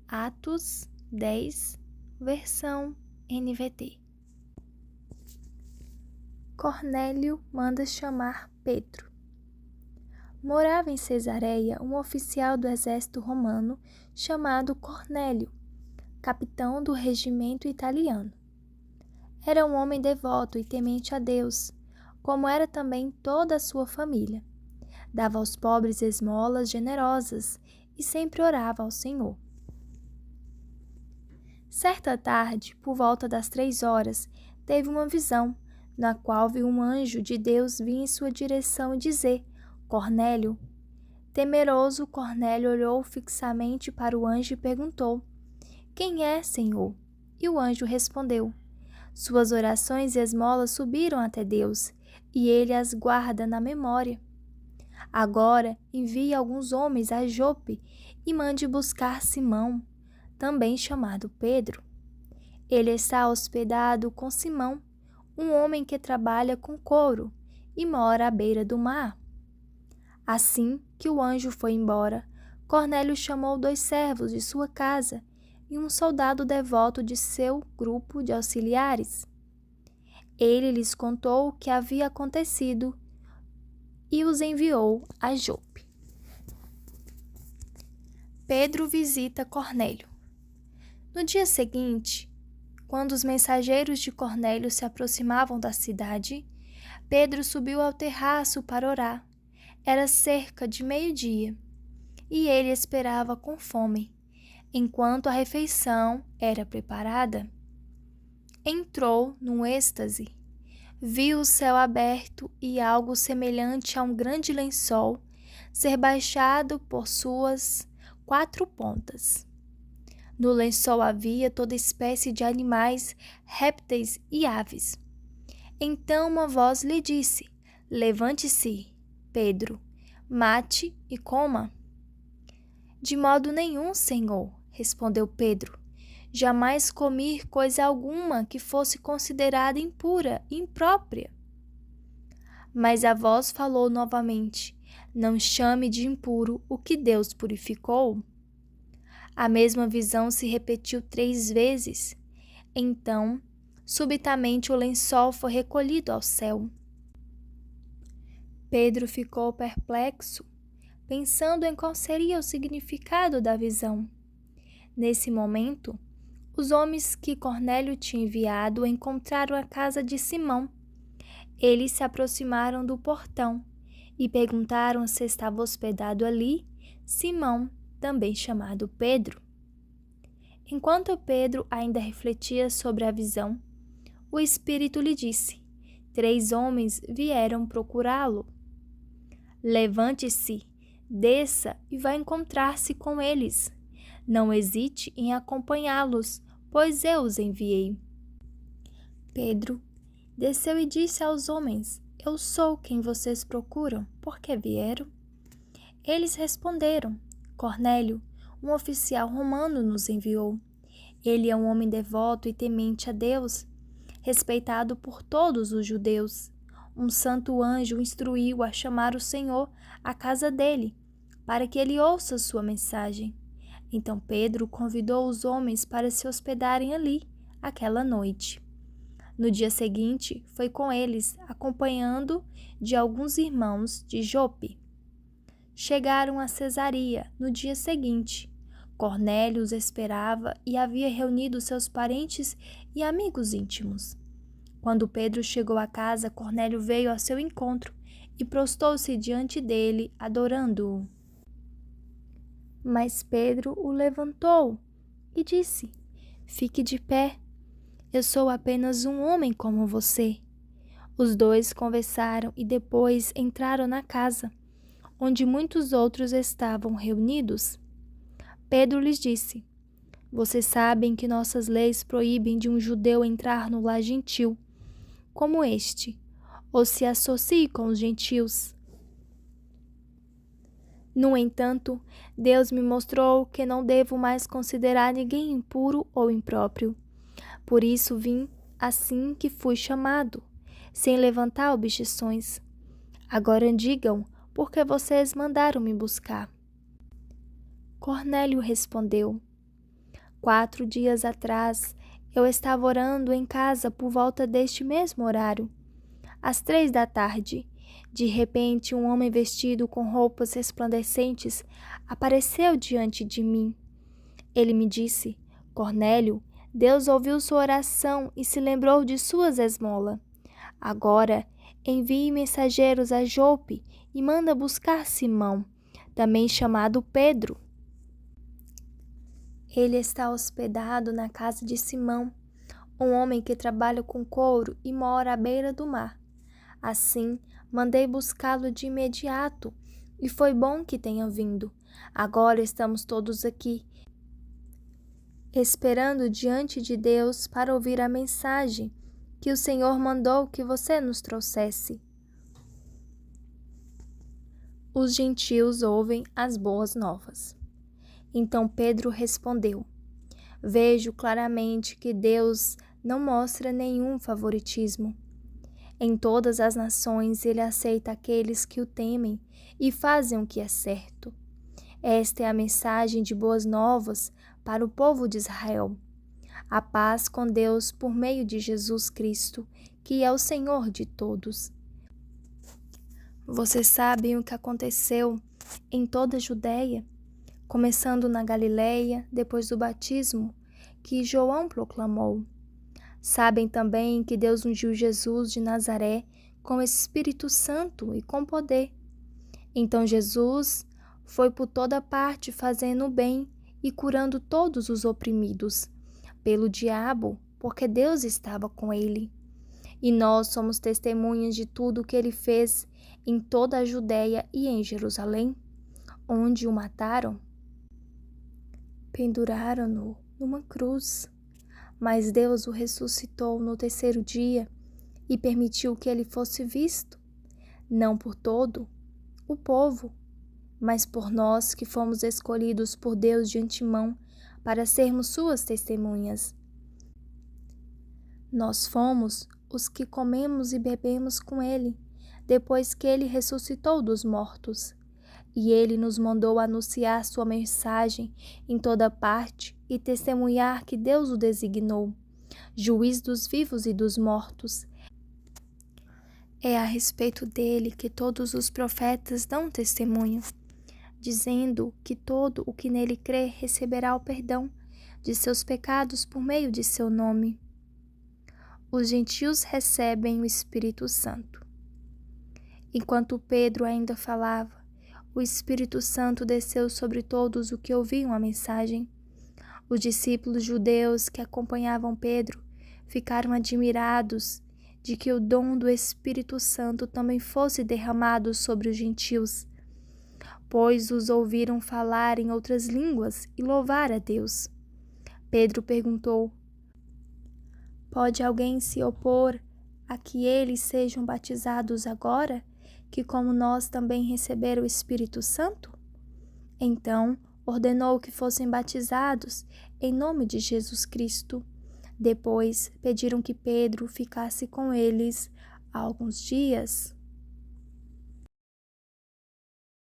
Atos 10, versão NVT. Cornélio manda chamar Pedro. Morava em Cesareia um oficial do exército romano chamado Cornélio, capitão do regimento italiano. Era um homem devoto e temente a Deus, como era também toda a sua família. Dava aos pobres esmolas generosas e sempre orava ao Senhor. Certa tarde, por volta das 3 horas, teve uma visão, na qual viu um anjo de Deus vir em sua direção e dizer: Cornélio. Temeroso, Cornélio olhou fixamente para o anjo e perguntou: Quem é, Senhor? E o anjo respondeu: Suas orações e esmolas subiram até Deus, e ele as guarda na memória. Agora envie alguns homens a Jope e mande buscar Simão, também chamado Pedro. Ele está hospedado com Simão, um homem que trabalha com couro e mora à beira do mar. Assim que o anjo foi embora, Cornélio chamou 2 servos de sua casa e um soldado devoto de seu grupo de auxiliares. Ele lhes contou o que havia acontecido e os enviou a Jope. Pedro visita Cornélio. No dia seguinte, quando os mensageiros de Cornélio se aproximavam da cidade, Pedro subiu ao terraço para orar. Era cerca de 12:00 e ele esperava com fome, enquanto a refeição era preparada. Entrou num êxtase. Viu o céu aberto e algo semelhante a um grande lençol ser baixado por suas 4 pontas. No lençol havia toda espécie de animais, répteis e aves. Então uma voz lhe disse: Levante-se, Pedro, mate e coma. De modo nenhum, Senhor, respondeu Pedro. Jamais comi coisa alguma que fosse considerada impura e imprópria. Mas a voz falou novamente: Não chame de impuro o que Deus purificou. A mesma visão se repetiu 3 vezes. Então, subitamente o lençol foi recolhido ao céu. Pedro ficou perplexo, pensando em qual seria o significado da visão. Nesse momento, os homens que Cornélio tinha enviado encontraram a casa de Simão. Eles se aproximaram do portão e perguntaram se estava hospedado ali Simão, também chamado Pedro. Enquanto Pedro ainda refletia sobre a visão, o Espírito lhe disse: 3 homens vieram procurá-lo. Levante-se, desça e vá encontrar-se com eles. Não hesite em acompanhá-los, pois eu os enviei. Pedro desceu e disse aos homens: Eu sou quem vocês procuram. Por que vieram? Eles responderam: Cornélio, um oficial romano, nos enviou. Ele é um homem devoto e temente a Deus, respeitado por todos os judeus. Um santo anjo o instruiu a chamar o Senhor à casa dele, para que ele ouça sua mensagem. Então Pedro convidou os homens para se hospedarem ali aquela noite. No dia seguinte, foi com eles, acompanhando de alguns irmãos de Jope. Chegaram a Cesareia no dia seguinte. Cornélio os esperava e havia reunido seus parentes e amigos íntimos. Quando Pedro chegou à casa, Cornélio veio ao seu encontro e prostou-se diante dele, adorando-o. Mas Pedro o levantou e disse: Fique de pé. Eu sou apenas um homem como você. Os 2 conversaram e depois entraram na casa, onde muitos outros estavam reunidos. Pedro lhes disse: Vocês sabem que nossas leis proíbem de um judeu entrar no lar gentil, como este, ou se associe com os gentios. No entanto, Deus me mostrou que não devo mais considerar ninguém impuro ou impróprio. Por isso vim assim que fui chamado, sem levantar objeções. Agora digam, por que vocês mandaram me buscar? Cornélio respondeu: 4 dias atrás, eu estava orando em casa por volta deste mesmo horário. Às 3 da tarde, de repente, um homem vestido com roupas resplandecentes apareceu diante de mim. Ele me disse: Cornélio, Deus ouviu sua oração e se lembrou de suas esmolas. Agora, envie mensageiros a Jope e manda buscar Simão, também chamado Pedro. Ele está hospedado na casa de Simão, um homem que trabalha com couro e mora à beira do mar. Assim, mandei buscá-lo de imediato, e foi bom que tenha vindo. Agora estamos todos aqui, esperando diante de Deus para ouvir a mensagem que o Senhor mandou que você nos trouxesse. Os gentios ouvem as boas novas. Então Pedro respondeu: Vejo claramente que Deus não mostra nenhum favoritismo. Em todas as nações ele aceita aqueles que o temem e fazem o que é certo. Esta é a mensagem de boas novas para o povo de Israel. A paz com Deus por meio de Jesus Cristo, que é o Senhor de todos. Vocês sabem o que aconteceu em toda a Judeia, começando na Galileia, depois do batismo que João proclamou. Sabem também que Deus ungiu Jesus de Nazaré com o Espírito Santo e com poder. Então Jesus foi por toda parte fazendo o bem e curando todos os oprimidos pelo diabo, porque Deus estava com ele. E nós somos testemunhas de tudo o que ele fez em toda a Judeia e em Jerusalém, onde o mataram. Penduraram-no numa cruz. Mas Deus o ressuscitou no terceiro dia e permitiu que ele fosse visto, não por todo o povo, mas por nós que fomos escolhidos por Deus de antemão para sermos suas testemunhas. Nós fomos os que comemos e bebemos com ele, depois que ele ressuscitou dos mortos. E ele nos mandou anunciar sua mensagem em toda parte e testemunhar que Deus o designou, juiz dos vivos e dos mortos. É a respeito dele que todos os profetas dão testemunho, dizendo que todo o que nele crê receberá o perdão de seus pecados por meio de seu nome. Os gentios recebem o Espírito Santo. Enquanto Pedro ainda falava, o Espírito Santo desceu sobre todos os que ouviam a mensagem. Os discípulos judeus que acompanhavam Pedro ficaram admirados de que o dom do Espírito Santo também fosse derramado sobre os gentios, pois os ouviram falar em outras línguas e louvar a Deus. Pedro perguntou: Pode alguém se opor a que eles sejam batizados agora, que como nós também receberam o Espírito Santo? Então ordenou que fossem batizados em nome de Jesus Cristo. Depois pediram que Pedro ficasse com eles alguns dias.